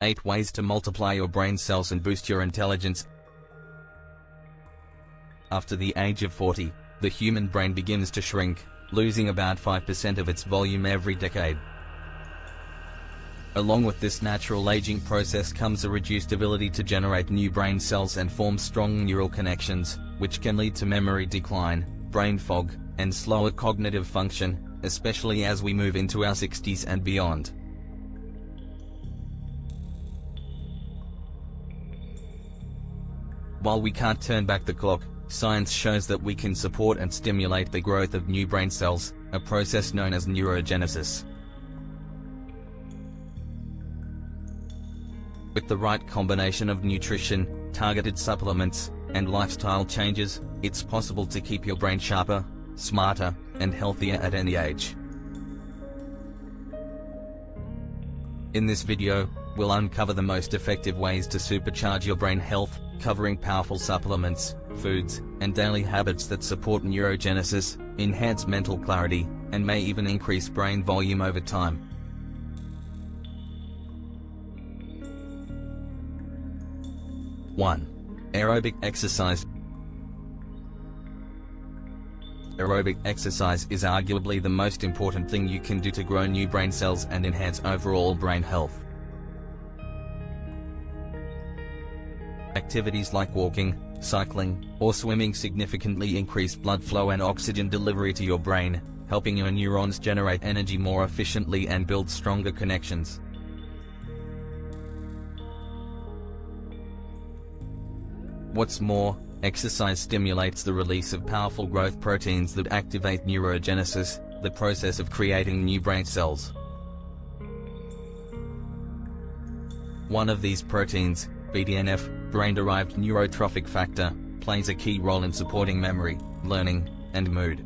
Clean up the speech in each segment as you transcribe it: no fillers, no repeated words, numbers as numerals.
8 ways to multiply your brain cells and boost your intelligence. After the age of 40, the human brain begins to shrink, losing about 5% of its volume every decade. Along with this natural aging process comes a reduced ability to generate new brain cells and form strong neural connections, which can lead to memory decline, brain fog, and slower cognitive function, especially as we move into our 60s and beyond. While we can't turn back the clock, science shows that we can support and stimulate the growth of new brain cells, a process known as neurogenesis. With the right combination of nutrition, targeted supplements, and lifestyle changes, it's possible to keep your brain sharper, smarter, and healthier at any age. In this video, we'll uncover the most effective ways to supercharge your brain health, covering powerful supplements, foods, and daily habits that support neurogenesis, enhance mental clarity, and may even increase brain volume over time. One. Aerobic exercise. Aerobic exercise is arguably the most important thing you can do to grow new brain cells and enhance overall brain health. Activities like walking, cycling, or swimming significantly increase blood flow and oxygen delivery to your brain, helping your neurons generate energy more efficiently and build stronger connections. What's more, exercise stimulates the release of powerful growth proteins that activate neurogenesis, the process of creating new brain cells. One of these proteins, BDNF, brain-derived neurotrophic factor, plays a key role in supporting memory, learning, and mood.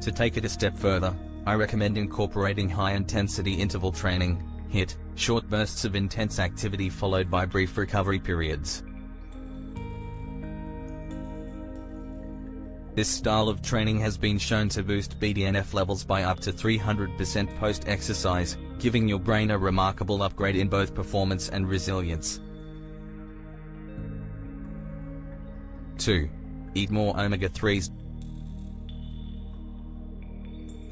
To take it a step further, I recommend incorporating high-intensity interval training, HIIT, short bursts of intense activity followed by brief recovery periods. This style of training has been shown to boost BDNF levels by up to 300% post-exercise, giving your brain a remarkable upgrade in both performance and resilience. 2. Eat more omega-3s.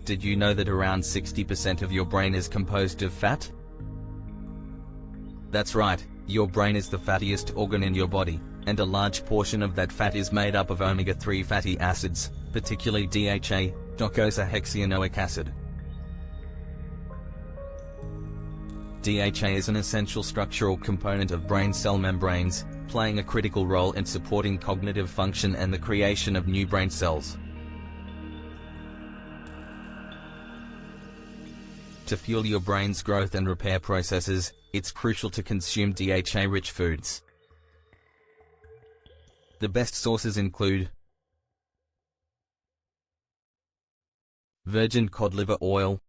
Did you know that around 60% of your brain is composed of fat? That's right, your brain is the fattiest organ in your body, and a large portion of that fat is made up of omega-3 fatty acids, particularly DHA, docosahexaenoic acid. DHA is an essential structural component of brain cell membranes, playing a critical role in supporting cognitive function and the creation of new brain cells. To fuel your brain's growth and repair processes, it's crucial to consume DHA-rich foods. The best sources include virgin cod liver oil,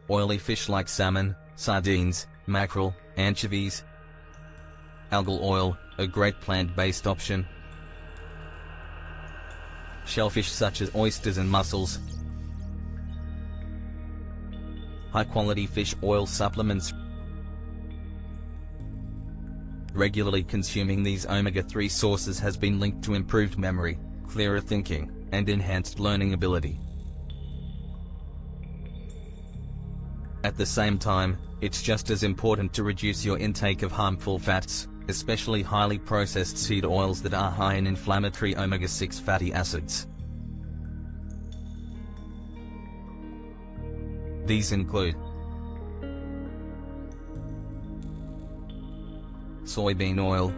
oily fish like salmon, sardines, mackerel, anchovies, algal oil, a great plant-based option, shellfish such as oysters and mussels, high-quality fish oil supplements. Regularly consuming these omega-3 sources has been linked to improved memory, clearer thinking, and enhanced learning ability. At the same time, it's just as important to reduce your intake of harmful fats, especially highly processed seed oils that are high in inflammatory omega-6 fatty acids. These include soybean oil,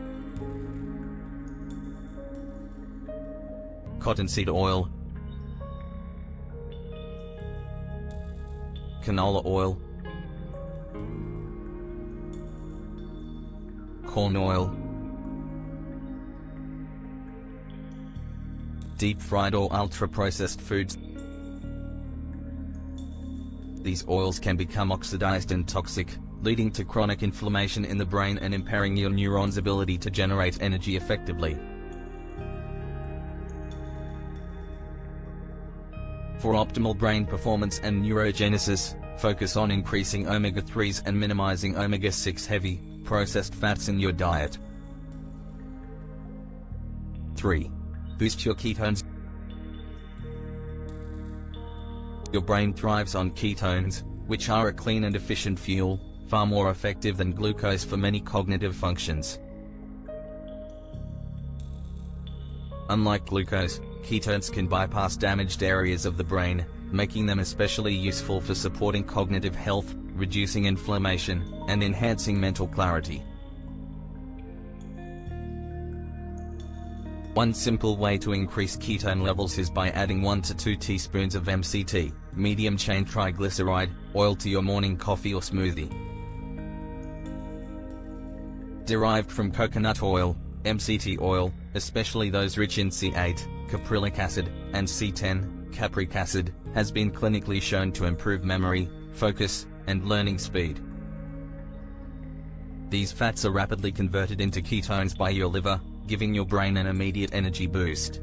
cottonseed oil, canola oil, corn oil, deep-fried or ultra-processed foods. These oils can become oxidized and toxic, leading to chronic inflammation in the brain and impairing your neurons' ability to generate energy effectively. For optimal brain performance and neurogenesis, focus on increasing omega-3s and minimizing omega-6 heavy, processed fats in your diet. 3. Boost your ketones. Your brain thrives on ketones, which are a clean and efficient fuel, far more effective than glucose for many cognitive functions. Unlike glucose, ketones can bypass damaged areas of the brain, making them especially useful for supporting cognitive health, reducing inflammation, and enhancing mental clarity. One simple way to increase ketone levels is by adding 1 to 2 teaspoons of MCT, medium-chain triglyceride, oil to your morning coffee or smoothie. Derived from coconut oil, MCT oil, especially those rich in C8, caprylic acid, and C10, capric acid, has been clinically shown to improve memory, focus, and learning speed. These fats are rapidly converted into ketones by your liver, giving your brain an immediate energy boost.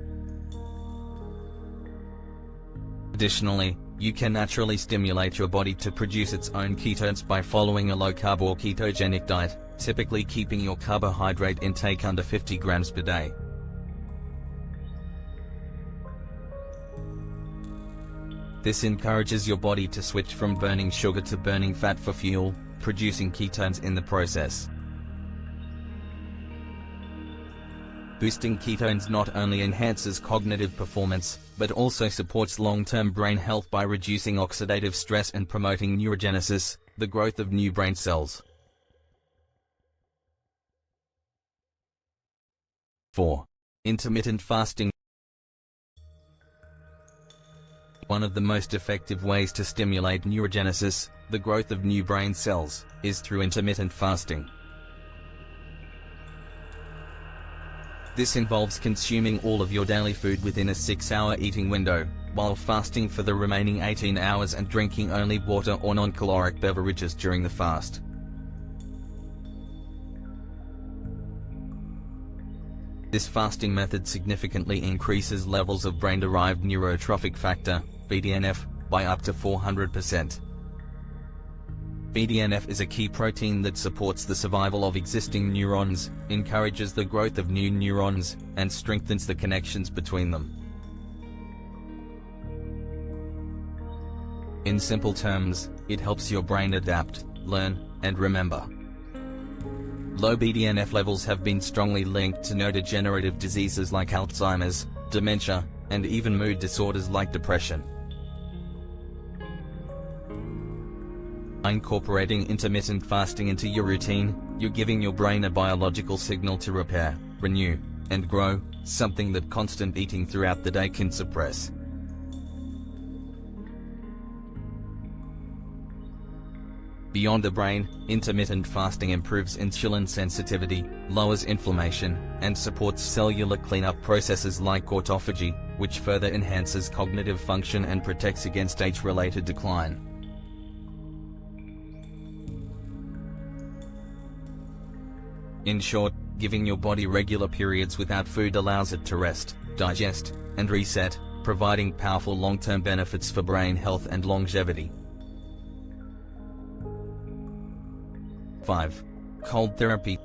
Additionally, you can naturally stimulate your body to produce its own ketones by following a low-carb or ketogenic diet, typically keeping your carbohydrate intake under 50 grams per day. This encourages your body to switch from burning sugar to burning fat for fuel, producing ketones in the process. Boosting ketones not only enhances cognitive performance, but also supports long-term brain health by reducing oxidative stress and promoting neurogenesis, the growth of new brain cells. 4. Intermittent fasting. One of the most effective ways to stimulate neurogenesis, the growth of new brain cells, is through intermittent fasting. This involves consuming all of your daily food within a 6-hour eating window, while fasting for the remaining 18 hours and drinking only water or non-caloric beverages during the fast. This fasting method significantly increases levels of brain-derived neurotrophic factor, BDNF, by up to 400%. BDNF is a key protein that supports the survival of existing neurons, encourages the growth of new neurons, and strengthens the connections between them. In simple terms, it helps your brain adapt, learn, and remember. Low BDNF levels have been strongly linked to neurodegenerative diseases like Alzheimer's, dementia, and even mood disorders like depression. By incorporating intermittent fasting into your routine, you're giving your brain a biological signal to repair, renew, and grow, something that constant eating throughout the day can suppress. Beyond the brain, intermittent fasting improves insulin sensitivity, lowers inflammation, and supports cellular cleanup processes like autophagy, which further enhances cognitive function and protects against age-related decline. In short, giving your body regular periods without food allows it to rest, digest, and reset, providing powerful long-term benefits for brain health and longevity. 5. Cold therapy.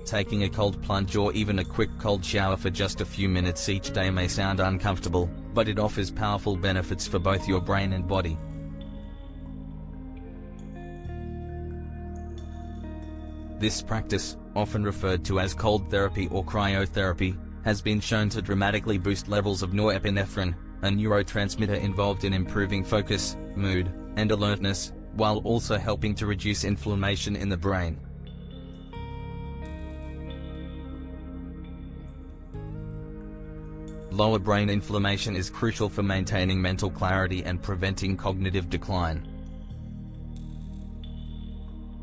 Taking a cold plunge or even a quick cold shower for just a few minutes each day may sound uncomfortable, but it offers powerful benefits for both your brain and body. This practice, often referred to as cold therapy or cryotherapy, has been shown to dramatically boost levels of norepinephrine, a neurotransmitter involved in improving focus, mood, and alertness, while also helping to reduce inflammation in the brain. Lower brain inflammation is crucial for maintaining mental clarity and preventing cognitive decline.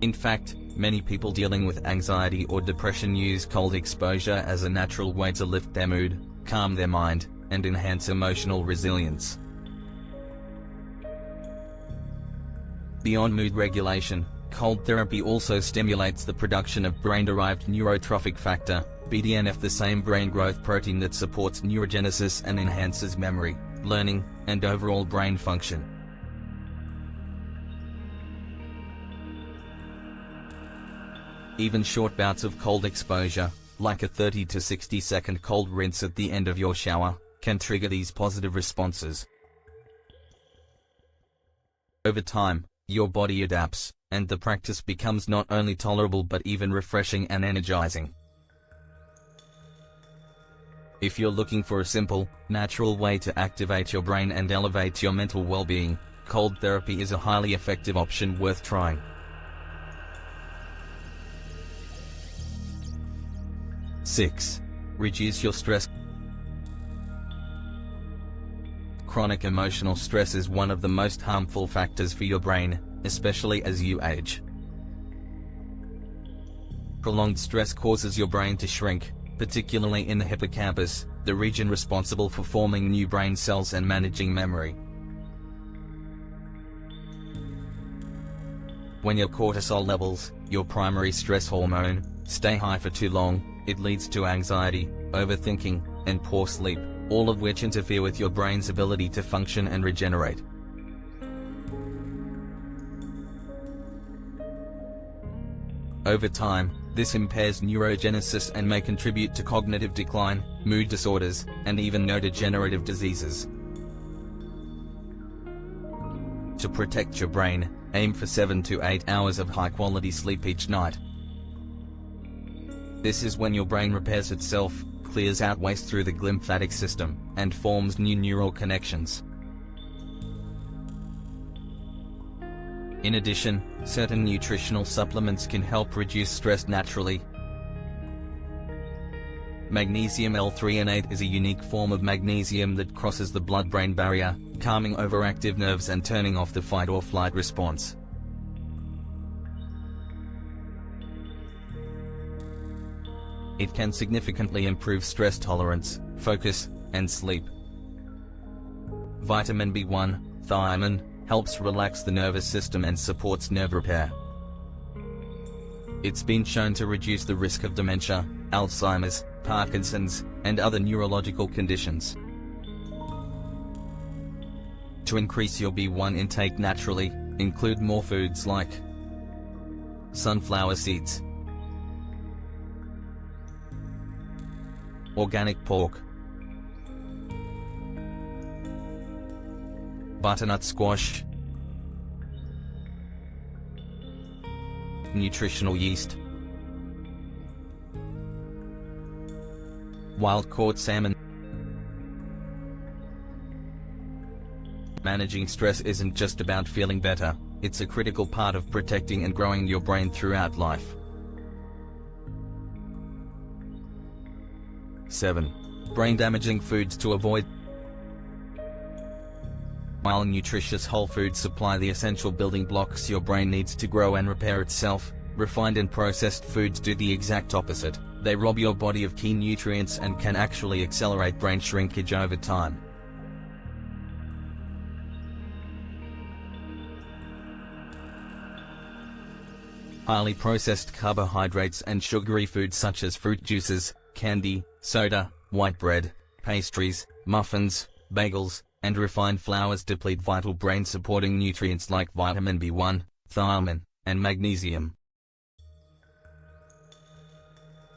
In fact, many people dealing with anxiety or depression use cold exposure as a natural way to lift their mood, calm their mind, and enhance emotional resilience. Beyond mood regulation, Cold therapy also stimulates the production of brain-derived neurotrophic factor, BDNF, the same brain growth protein that supports neurogenesis and enhances memory, learning, and overall brain function. Even short bouts of cold exposure, like a 30 to 60 second cold rinse at the end of your shower, can trigger these positive responses. Over time, your body adapts, and the practice becomes not only tolerable but even refreshing and energizing. If you're looking for a simple, natural way to activate your brain and elevate your mental well-being, cold therapy is a highly effective option worth trying. Six. Reduce your stress. Chronic emotional stress is one of the most harmful factors for your brain, especially as you age. Prolonged stress causes your brain to shrink, particularly in the hippocampus, the region responsible for forming new brain cells and managing memory. When your cortisol levels, your primary stress hormone, stay high for too long, it leads to anxiety, overthinking, and poor sleep, all of which interfere with your brain's ability to function and regenerate. Over time, this impairs neurogenesis and may contribute to cognitive decline, mood disorders, and even neurodegenerative diseases. To protect your brain, aim for 7 to 8 hours of high-quality sleep each night. This is when your brain repairs itself, clears out waste through the glymphatic system, and forms new neural connections. In addition, certain nutritional supplements can help reduce stress naturally. Magnesium L-threonate is a unique form of magnesium that crosses the blood-brain barrier, calming overactive nerves and turning off the fight-or-flight response. It can significantly improve stress tolerance, focus, and sleep. Vitamin B1, thiamine, helps relax the nervous system and supports nerve repair. It's been shown to reduce the risk of dementia, Alzheimer's, Parkinson's, and other neurological conditions. To increase your B1 intake naturally, include more foods like sunflower seeds, organic pork, butternut squash, nutritional yeast, wild-caught salmon. Managing stress isn't just about feeling better, it's a critical part of protecting and growing your brain throughout life. 7. Brain-damaging foods to avoid. While nutritious whole foods supply the essential building blocks your brain needs to grow and repair itself, refined and processed foods do the exact opposite. They rob your body of key nutrients and can actually accelerate brain shrinkage over time. Highly processed carbohydrates and sugary foods such as fruit juices, candy, soda, white bread, pastries, muffins, bagels, and refined flours deplete vital brain-supporting nutrients like vitamin B1, thiamine, and magnesium.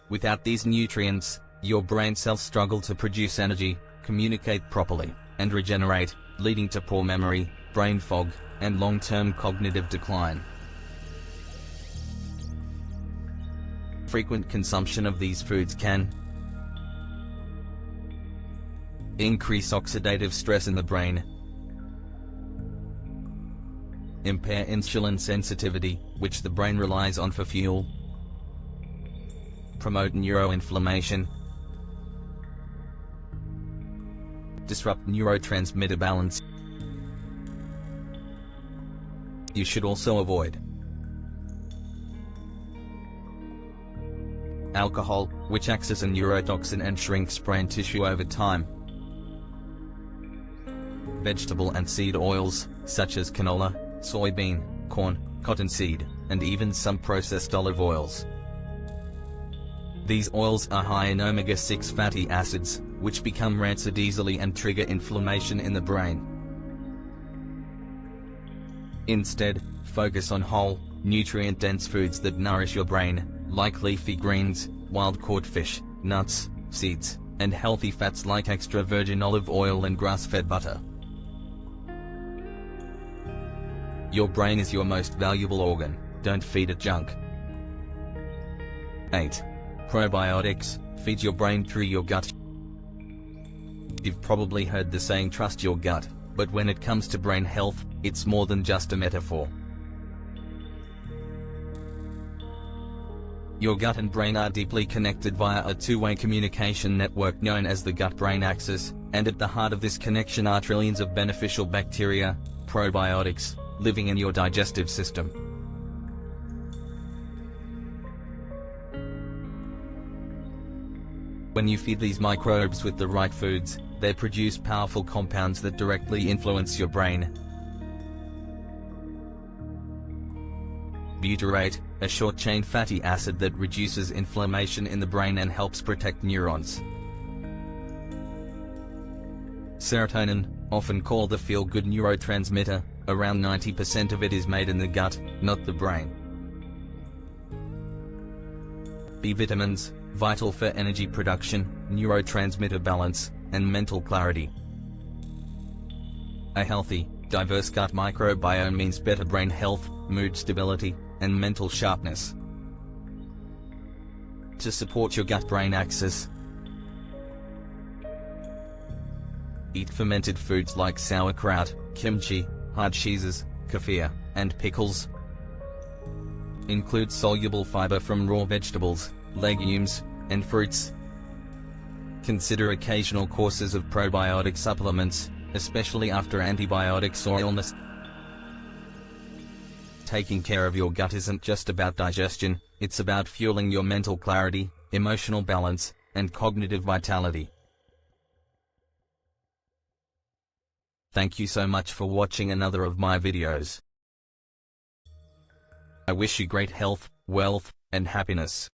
Without these nutrients, your brain cells struggle to produce energy, communicate properly, and regenerate, leading to poor memory, brain fog, and long-term cognitive decline. Frequent consumption of these foods can increase oxidative stress in the brain, impair insulin sensitivity, which the brain relies on for fuel, promote neuroinflammation, disrupt neurotransmitter balance. You should also avoid alcohol, which acts as a neurotoxin and shrinks brain tissue over time. Vegetable and seed oils, such as canola, soybean, corn, cottonseed, and even some processed olive oils. These oils are high in omega-6 fatty acids, which become rancid easily and trigger inflammation in the brain. Instead, focus on whole, nutrient-dense foods that nourish your brain, like leafy greens, wild-caught fish, nuts, seeds, and healthy fats like extra virgin olive oil and grass-fed butter. Your brain is your most valuable organ, don't feed it junk. 8. Probiotics, feed your brain through your gut. You've probably heard the saying trust your gut, but when it comes to brain health, it's more than just a metaphor. Your gut and brain are deeply connected via a two-way communication network known as the gut-brain axis, and at the heart of this connection are trillions of beneficial bacteria, probiotics, living in your digestive system. When you feed these microbes with the right foods, they produce powerful compounds that directly influence your brain. Butyrate, a short-chain fatty acid that reduces inflammation in the brain and helps protect neurons. Serotonin, often called the feel-good neurotransmitter, around 90% of it is made in the gut, not the brain. B vitamins, vital for energy production, neurotransmitter balance, and mental clarity. A healthy, diverse gut microbiome means better brain health, mood stability, and mental sharpness. To support your gut-brain axis, eat fermented foods like sauerkraut, kimchi, hard cheeses, kefir, and pickles. Include soluble fiber from raw vegetables, legumes, and fruits. Consider occasional courses of probiotic supplements, especially after antibiotics or illness. Taking care of your gut isn't just about digestion, it's about fueling your mental clarity, emotional balance, and cognitive vitality. Thank you so much for watching another of my videos. I wish you great health, wealth, and happiness.